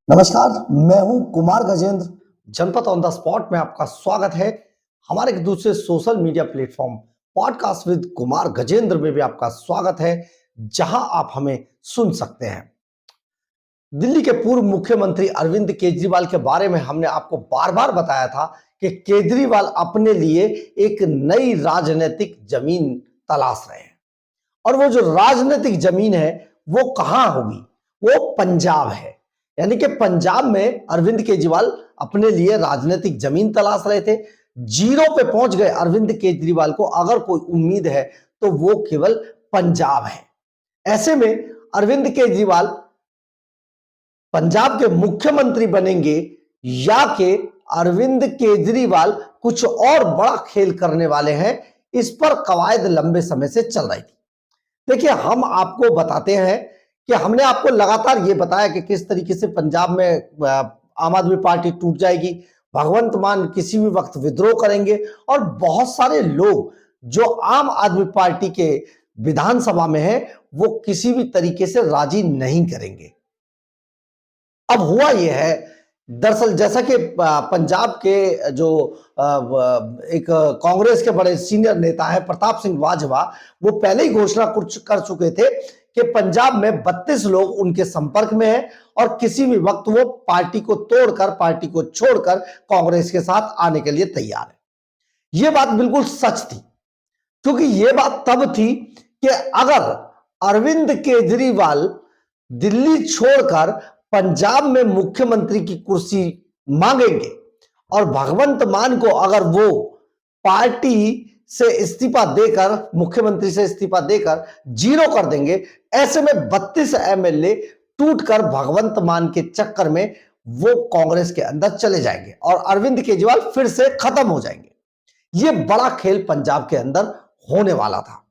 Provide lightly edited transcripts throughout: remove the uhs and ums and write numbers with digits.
नमस्कार, मैं हूं कुमार गजेंद्र। जनपद ऑन द स्पॉट में आपका स्वागत है। हमारे एक दूसरे social media platform podcast with Kumar Gajendra में भी आपका स्वागत है, जहां आप हमें सुन सकते हैं। दिल्ली के पूर्व मुख्यमंत्री अरविंद केजरीवाल के बारे में हमने आपको बार बार बताया था कि केजरीवाल अपने लिए एक नई राजनीतिक जमीन तलाश रहे हैं। और वो जो राजनीतिक जमीन है वो कहां होगी? वो पंजाब है। यानी कि पंजाब में अरविंद केजरीवाल अपने लिए राजनीतिक जमीन तलाश रहे थे। जीरो पे पहुंच गए अरविंद केजरीवाल को अगर कोई उम्मीद है तो वो केवल पंजाब है। ऐसे में अरविंद केजरीवाल पंजाब के मुख्यमंत्री बनेंगे या के अरविंद केजरीवाल कुछ और बड़ा खेल करने वाले हैं, इस पर कवायद लंबे समय से चल रही थी। देखिए, हम आपको बताते हैं कि हमने आपको लगातार ये बताया कि किस तरीके से पंजाब में आम आदमी पार्टी टूट जाएगी, भगवंत मान किसी भी वक्त विद्रोह करेंगे और बहुत सारे लोग जो आम आदमी पार्टी के विधानसभा में हैं वो किसी भी तरीके से राजी नहीं करेंगे। अब हुआ यह है, दरअसल जैसा कि पंजाब के जो एक कांग्रेस के बड़े सीनियर नेता है प्रताप सिंह बाजवा, वो पहले ही घोषणा कर चुके थे कि पंजाब में 32 लोग उनके संपर्क में हैं और किसी भी वक्त वो पार्टी को तोड़कर, पार्टी को छोड़कर कांग्रेस के साथ आने के लिए तैयार है। यह बात बिल्कुल सच थी, क्योंकि यह बात तब थी कि अगर अरविंद केजरीवाल दिल्ली छोड़कर पंजाब में मुख्यमंत्री की कुर्सी मांगेंगे और भगवंत मान को अगर वो पार्टी से इस्तीफा देकर, मुख्यमंत्री से इस्तीफा देकर जीरो कर देंगे, ऐसे में 32 एमएलए टूटकर भगवंत मान के चक्कर में वो कांग्रेस के अंदर चले जाएंगे और अरविंद केजरीवाल फिर से खत्म हो जाएंगे। यह बड़ा खेल पंजाब के अंदर होने वाला था।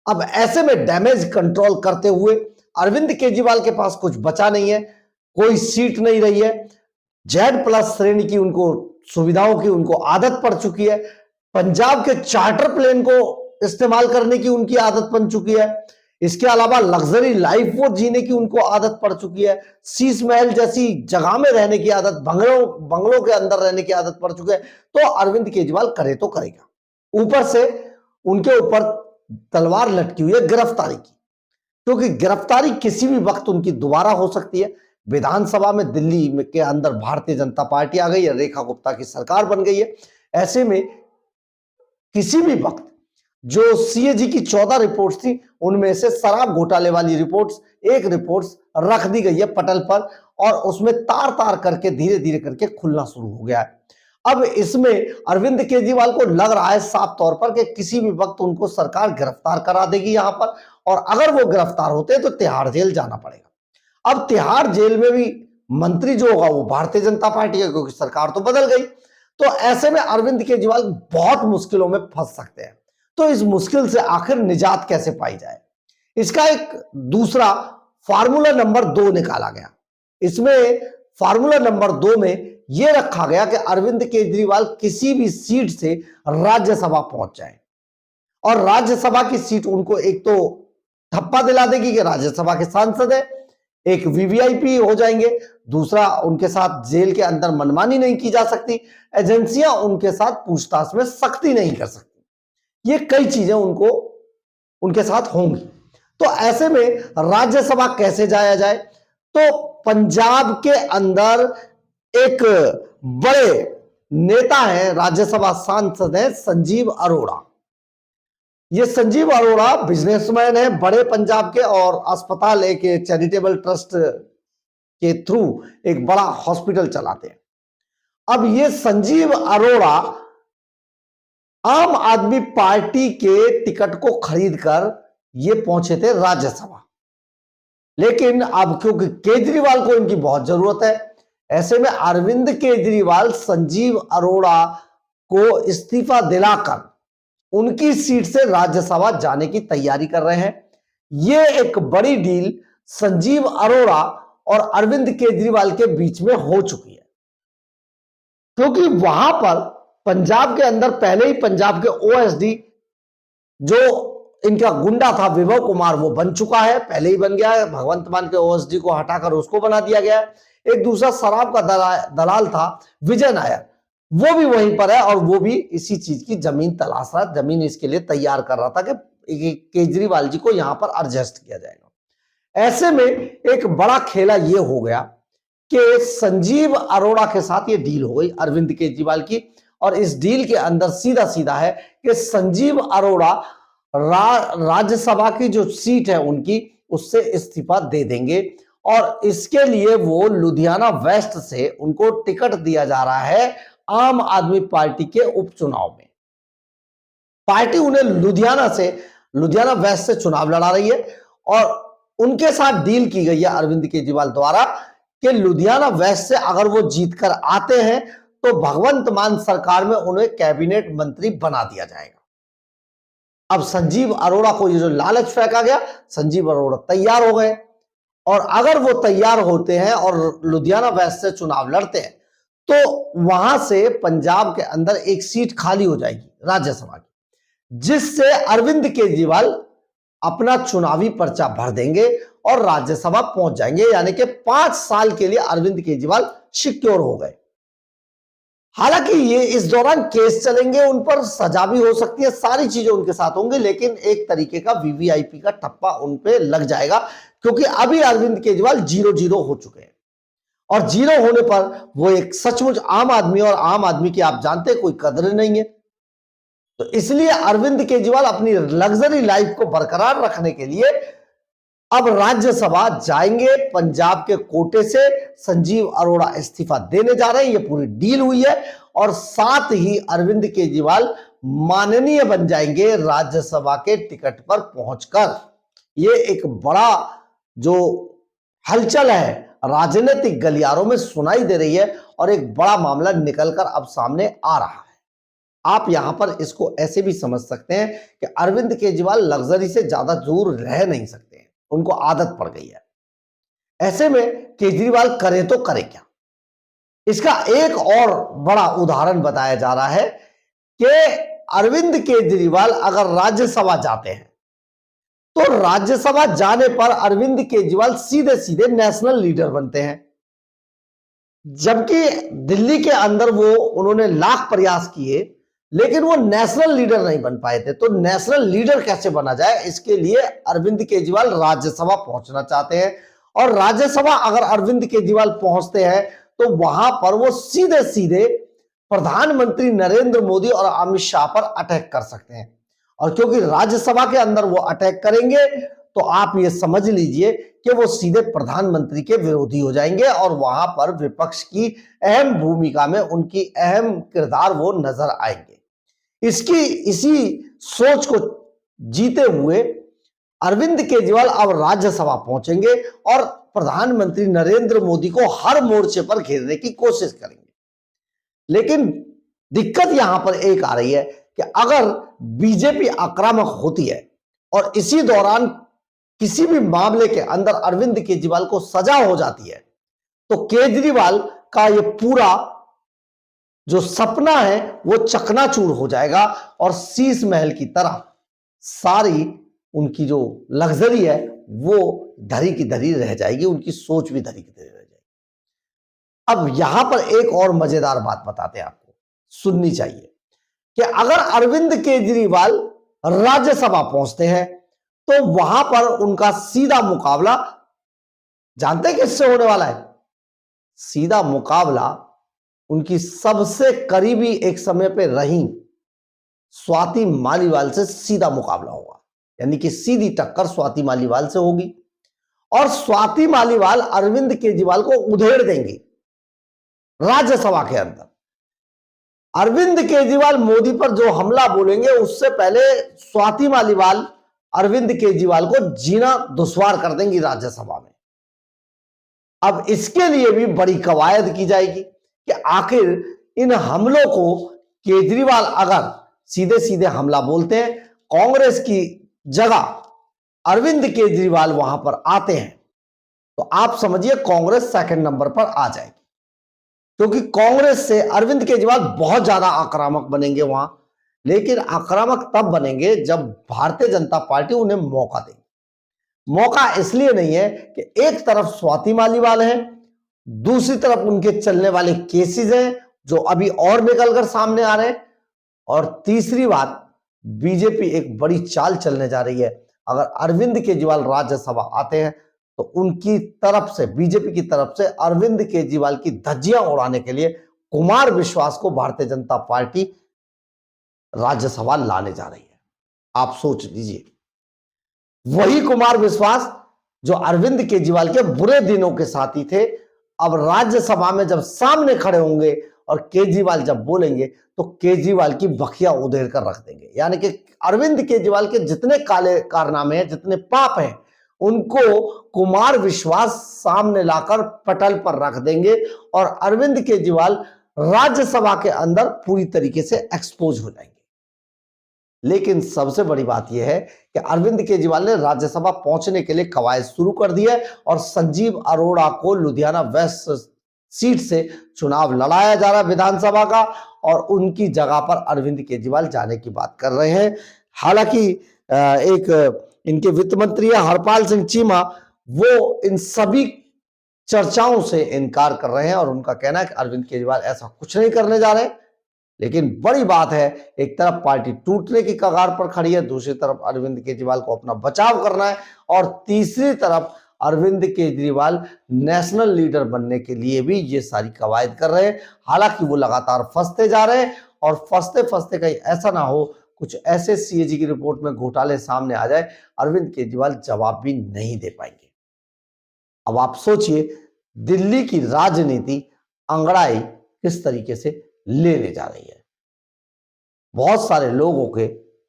अब ऐसे में डैमेज कंट्रोल करते हुए अरविंद केजरीवाल के पास कुछ बचा नहीं है, कोई सीट नहीं रही है। Z+ श्रेणी की उनको सुविधाओं की उनको आदत पड़ चुकी है। पंजाब के चार्टर प्लेन को इस्तेमाल करने की उनकी आदत बन चुकी है। इसके अलावा लग्जरी लाइफ वो जीने की उनको आदत पड़ चुकी है। शीश महल जैसी जगह में रहने की आदत, बंगलों के अंदर रहने की आदत पड़ चुकी है। तो अरविंद केजरीवाल करे तो करेगा। ऊपर से उनके ऊपर तलवार लटकी हुई है गिरफ्तारी की, क्योंकि गिरफ्तारी किसी भी वक्त उनकी दोबारा हो सकती है। विधानसभा में दिल्ली में के अंदर भारतीय जनता पार्टी आ गई है, रेखा गुप्ता की सरकार बन गई है। ऐसे में किसी भी वक्त जो सीएजी की 14 रिपोर्ट्स थी, उनमें से शराब घोटाले वाली रिपोर्ट्स, एक रिपोर्ट्स रख दी गई है पटल पर और उसमें तार तार करके धीरे धीरे करके खुलना शुरू हो गया है। अब इसमें अरविंद केजरीवाल को लग रहा है साफ तौर पर कि किसी भी वक्त उनको सरकार गिरफ्तार करा देगी यहां पर, और अगर वो गिरफ्तार होते हैं तो तिहाड़ जेल जाना पड़ेगा। अब तिहाड़ जेल में भी मंत्री जो होगा वो भारतीय जनता पार्टी का, क्योंकि सरकार तो बदल गई। तो ऐसे में अरविंद केजरीवाल बहुत मुश्किलों में फंस सकते हैं। तो इस मुश्किल से आखिर निजात कैसे पाई जाए, इसका एक दूसरा फार्मूला नंबर 2 निकाला गया। इसमें फार्मूला नंबर 2 में यह रखा गया कि अरविंद केजरीवाल किसी भी सीट से राज्यसभा पहुंच जाए और राज्यसभा की सीट उनको एक तो थप्पा दिला देगी कि राज्यसभा के सांसद है, एक वीवीआईपी हो जाएंगे, दूसरा उनके साथ जेल के अंदर मनमानी नहीं की जा सकती, एजेंसियां उनके साथ पूछताछ में सख्ती नहीं कर सकती। ये कई चीजें उनको उनके साथ होंगी। तो ऐसे में राज्यसभा कैसे जाया जाए? तो पंजाब के अंदर एक बड़े नेता हैं, राज्यसभा सांसद हैं संजीव अरोड़ा। ये संजीव अरोड़ा बिजनेसमैन है बड़े पंजाब के और अस्पताल, एक चैरिटेबल ट्रस्ट के थ्रू एक बड़ा हॉस्पिटल चलाते हैं। अब ये संजीव अरोड़ा आम आदमी पार्टी के टिकट को खरीदकर ये पहुंचे थे राज्यसभा, लेकिन अब क्योंकि केजरीवाल को इनकी बहुत जरूरत है, ऐसे में अरविंद केजरीवाल संजीव अरोड़ा को इस्तीफा दिलाकर उनकी सीट से राज्यसभा जाने की तैयारी कर रहे हैं। यह एक बड़ी डील संजीव अरोड़ा और अरविंद केजरीवाल के बीच में हो चुकी है, क्योंकि वहां पर पंजाब के अंदर पहले ही पंजाब के ओएसडी जो इनका गुंडा था विभव कुमार, वो बन चुका है, पहले ही बन गया है। भगवंत मान के ओएसडी को हटाकर उसको बना दिया गया है। एक दूसरा शराब का दलाल था विजय नायर, वो भी वहीं पर है और वो भी इसी चीज की जमीन तलाश रहा, जमीन इसके लिए तैयार कर रहा था कि केजरीवाल जी को यहां पर एडजस्ट किया जाएगा। ऐसे में एक बड़ा खेला ये हो गया कि संजीव अरोड़ा के साथ ये डील हो गई अरविंद केजरीवाल की, और इस डील के अंदर सीधा सीधा है कि संजीव अरोड़ा राज्यसभा की जो सीट है उनकी, उससे इस्तीफा दे देंगे, और इसके लिए वो लुधियाना वेस्ट से उनको टिकट दिया जा रहा है आम आदमी पार्टी के उपचुनाव में। पार्टी उन्हें लुधियाना वेस्ट से चुनाव लड़ा रही है, और उनके साथ डील की गई है अरविंद केजरीवाल द्वारा कि लुधियाना वेस्ट से अगर वो जीतकर आते हैं तो भगवंत मान सरकार में उन्हें कैबिनेट मंत्री बना दिया जाएगा। अब संजीव अरोड़ा को ये जो लालच फेंका गया, संजीव अरोड़ा तैयार हो गए, और अगर वो तैयार होते हैं और लुधियाना वेस्ट से चुनाव लड़ते हैं तो वहां से पंजाब के अंदर एक सीट खाली हो जाएगी राज्यसभा की, जिससे अरविंद केजरीवाल अपना चुनावी पर्चा भर देंगे और राज्यसभा पहुंच जाएंगे। यानी कि 5 साल के लिए अरविंद केजरीवाल सिक्योर हो गए। हालांकि ये इस दौरान केस चलेंगे, उन पर सजा भी हो सकती है, सारी चीजें उनके साथ होंगी, लेकिन एक तरीके का वीवीआईपी का ठप्पा उन पे लग जाएगा, क्योंकि अभी अरविंद केजरीवाल 0-0 हो चुके हैं, और 0 होने पर वो एक सचमुच आम आदमी, और आम आदमी की आप जानते हैं कोई कदर नहीं है। तो इसलिए अरविंद केजरीवाल अपनी लग्जरी लाइफ को बरकरार रखने के लिए अब राज्यसभा जाएंगे। पंजाब के कोटे से संजीव अरोड़ा इस्तीफा देने जा रहे हैं, ये पूरी डील हुई है, और साथ ही अरविंद केजरीवाल माननीय बन जाएंगे राज्यसभा के टिकट पर पहुंचकर। ये एक बड़ा जो हलचल है राजनीतिक गलियारों में सुनाई दे रही है, और एक बड़ा मामला निकलकर अब सामने आ रहा है। आप यहां पर इसको ऐसे भी समझ सकते हैं कि अरविंद केजरीवाल लग्जरी से ज्यादा दूर रह नहीं सकते हैं, उनको आदत पड़ गई है। ऐसे में केजरीवाल करे तो करे क्या? इसका एक और बड़ा उदाहरण बताया जा रहा है कि अरविंद केजरीवाल अगर राज्यसभा जाते हैं तो राज्यसभा जाने पर अरविंद केजरीवाल सीधे सीधे नेशनल लीडर बनते हैं, जबकि दिल्ली के अंदर वो उन्होंने लाख प्रयास किए लेकिन वो नेशनल लीडर नहीं बन पाए थे। तो नेशनल लीडर कैसे बना जाए, इसके लिए अरविंद केजरीवाल राज्यसभा पहुंचना चाहते हैं, और राज्यसभा अगर अरविंद केजरीवाल पहुंचते हैं तो वहां पर वो सीधे सीधे प्रधानमंत्री नरेंद्र मोदी और अमित शाह पर अटैक कर सकते हैं, और क्योंकि राज्यसभा के अंदर वो अटैक करेंगे तो आप ये समझ लीजिए कि वो सीधे प्रधानमंत्री के विरोधी हो जाएंगे, और वहां पर विपक्ष की अहम भूमिका में उनकी अहम किरदार वो नजर आएंगे। इसी सोच को जीते हुए अरविंद केजरीवाल अब राज्यसभा पहुंचेंगे और प्रधानमंत्री नरेंद्र मोदी को हर मोर्चे पर घेरने की कोशिश करेंगे। लेकिन दिक्कत यहां पर एक आ रही है कि अगर बीजेपी आक्रामक होती है और इसी दौरान किसी भी मामले के अंदर अरविंद केजरीवाल को सजा हो जाती है तो केजरीवाल का यह पूरा जो सपना है वो चकनाचूर हो जाएगा, और शीश महल की तरह सारी उनकी जो लग्जरी है वो धरी की धरी रह जाएगी, उनकी सोच भी धरी की धरी रह जाएगी। अब यहां पर एक और मजेदार बात बताते हैं, आपको सुननी चाहिए कि अगर अरविंद केजरीवाल राज्यसभा पहुंचते हैं तो वहां पर उनका सीधा मुकाबला जानते हैं किससे होने वाला है? सीधा मुकाबला उनकी सबसे करीबी एक समय पे रही स्वाति मालीवाल से सीधा मुकाबला होगा, यानी कि सीधी टक्कर स्वाति मालीवाल से होगी, और स्वाति मालीवाल अरविंद केजरीवाल को उधेड़ देंगी राज्यसभा के अंदर। अरविंद केजरीवाल मोदी पर जो हमला बोलेंगे उससे पहले स्वाति मालीवाल अरविंद केजरीवाल को जीना दुश्वार कर देंगी राज्यसभा में। अब इसके लिए भी बड़ी कवायद की जाएगी कि आखिर इन हमलों को केजरीवाल अगर सीधे सीधे हमला बोलते हैं, कांग्रेस की जगह अरविंद केजरीवाल वहां पर आते हैं, तो आप समझिए कांग्रेस सेकंड नंबर पर आ जाएगी, क्योंकि कांग्रेस से अरविंद केजरीवाल बहुत ज्यादा आक्रामक बनेंगे वहां, लेकिन आक्रामक तब बनेंगे जब भारतीय जनता पार्टी उन्हें मौका देगी। मौका इसलिए नहीं है कि एक तरफ स्वाति मालीवाल है, दूसरी तरफ उनके चलने वाले केसेस हैं जो अभी और निकलकर सामने आ रहे हैं, और तीसरी बात, बीजेपी एक बड़ी चाल चलने जा रही है। अगर अरविंद केजरीवाल राज्यसभा आते हैं तो उनकी तरफ से, बीजेपी की तरफ से अरविंद केजरीवाल की धज्जियां उड़ाने के लिए कुमार विश्वास को भारतीय जनता पार्टी राज्यसभा लाने जा रही है। आप सोच लीजिए, वही कुमार विश्वास जो अरविंद केजरीवाल के बुरे दिनों के साथी थे, अब राज्यसभा में जब सामने खड़े होंगे और केजरीवाल जब बोलेंगे तो केजरीवाल की बखिया उधेड़ कर रख देंगे। यानी कि अरविंद केजरीवाल के जितने काले कारनामे हैं, जितने पाप हैं, उनको कुमार विश्वास सामने लाकर पटल पर रख देंगे और अरविंद केजरीवाल राज्यसभा के अंदर पूरी तरीके से एक्सपोज हो जाएंगे। लेकिन सबसे बड़ी बात यह है कि अरविंद केजरीवाल ने राज्यसभा पहुंचने के लिए कवायद शुरू कर दी है और संजीव अरोड़ा को लुधियाना वेस्ट सीट से चुनाव लड़ाया जा रहा है विधानसभा का, और उनकी जगह पर अरविंद केजरीवाल जाने की बात कर रहे हैं। हालांकि एक इनके वित्त मंत्री हरपाल सिंह चीमा, वो इन सभी चर्चाओं से इनकार कर रहे हैं और उनका कहना है कि अरविंद केजरीवाल ऐसा कुछ नहीं करने जा रहे। लेकिन बड़ी बात है, एक तरफ पार्टी टूटने की कगार पर खड़ी है, दूसरी तरफ अरविंद केजरीवाल को अपना बचाव करना है, और तीसरी तरफ अरविंद केजरीवाल नेशनल लीडर बनने के लिए भी ये सारी कवायद कर रहे हैं। हालांकि वो लगातार फंसते जा रहे हैं और फंसते फंसते कहीं ऐसा ना हो कुछ ऐसे सीएजी की रिपोर्ट में घोटाले सामने आ जाए, अरविंद केजरीवाल जवाब भी नहीं दे पाएंगे। अब आप सोचिए, दिल्ली की राजनीति अंगड़ाई किस तरीके से लेने जा रही है। बहुत सारे लोगों के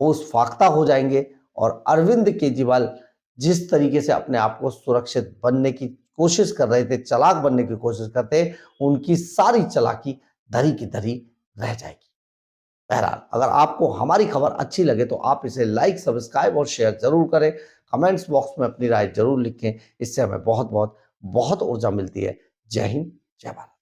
होश फाख्ता हो जाएंगे और अरविंद केजरीवाल जिस तरीके से अपने आप को सुरक्षित बनने की कोशिश कर रहे थे, चालाक बनने की कोशिश करते, उनकी सारी चालाकी धरी की धरी रह जाएगी। बहरहाल, अगर आपको हमारी खबर अच्छी लगे तो आप इसे लाइक, सब्सक्राइब और शेयर जरूर करें। कमेंट्स बॉक्स में अपनी राय जरूर लिखें, इससे हमें बहुत बहुत बहुत ऊर्जा मिलती है। जय हिंद, जय भारत।